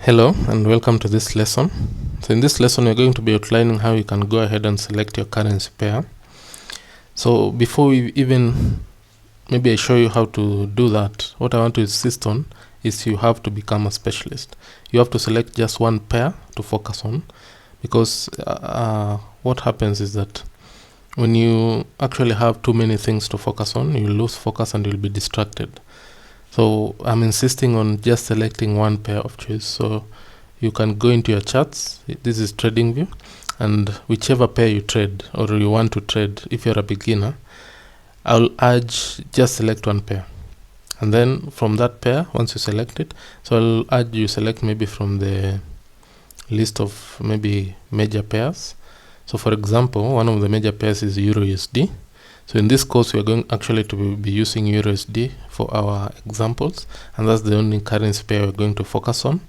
Hello and welcome to this lesson. So in this lesson we're going to be outlining how you can go ahead and select your currency pair. So before we even maybe I show you how to do that, what I want to insist on is you have to become a specialist. You have to select just one pair to focus on, because what happens is that when you actually have too many things to focus on, you lose focus and you'll be distracted. So I'm insisting on just selecting one pair of choice. So you can go into your charts. This is TradingView, and whichever pair you trade or you want to trade, if you're a beginner, I'll urge just select one pair. And then from that pair, once you select it, so I'll urge you select maybe from the list of maybe major pairs. So for example, one of the major pairs is Euro USD. So in this course, we are going actually to be using EURUSD for our examples, and that's the only currency pair we're going to focus on.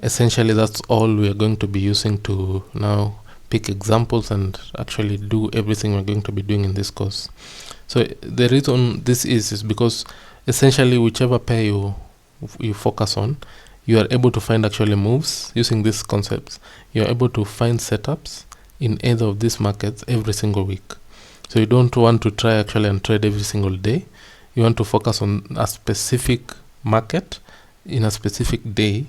Essentially, that's all we are going to be using to now pick examples and actually do everything we're going to be doing in this course. So the reason this is because essentially whichever pair you focus on, you are able to find actually moves using these concepts. You're able to find setups in either of these markets every single week. So you don't want to try actually and trade every single day. You want to focus on a specific market in a specific day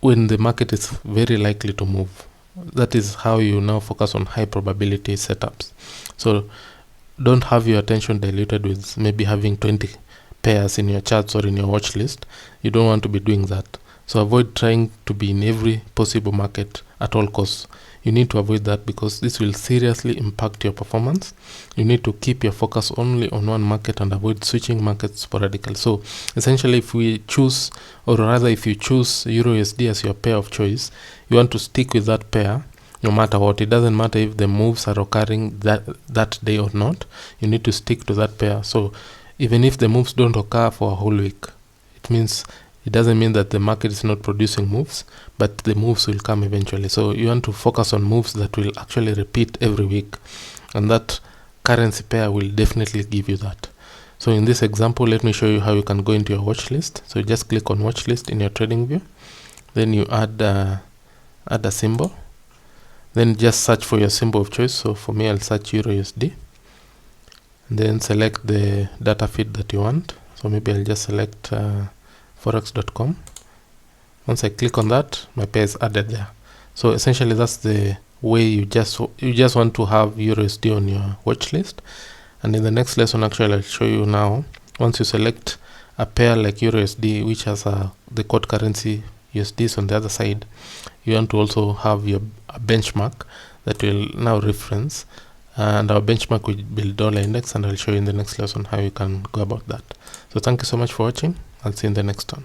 when the market is very likely to move. That is how you now focus on high probability setups. So don't have your attention diluted with maybe having 20 pairs in your charts or in your watch list. You don't want to be doing that. So avoid trying to be in every possible market at all costs. You need to avoid that because this will seriously impact your performance. You need to keep your focus only on one market and avoid switching markets sporadically. So essentially, if we choose, or rather if you choose EURUSD as your pair of choice, you want to stick with that pair no matter what. It doesn't matter if the moves are occurring that day or not. You need to stick to that pair. So even if the moves don't occur for a whole week, it doesn't mean that the market is not producing moves, but the moves will come eventually. So you want to focus on moves that will actually repeat every week, and that currency pair will definitely give you that. So in this example, let me show you how you can go into your watch list. So you just click on watch list in your TradingView, then you add a symbol, then just search for your symbol of choice. So for me, I'll search EURUSD, and then select the data feed that you want. So maybe I'll just select forex.com. Once I click on that, my pair is added there. So essentially that's the way you just want to have EURUSD on your watch list. And in the next lesson, actually I'll show you now, once you select a pair like EURUSD, which has the quote currency USDs on the other side, you want to also have a benchmark that will now reference, and our benchmark will be dollar index, and I'll show you in the next lesson how you can go about that. So thank you so much for watching. I'll see you in the next one.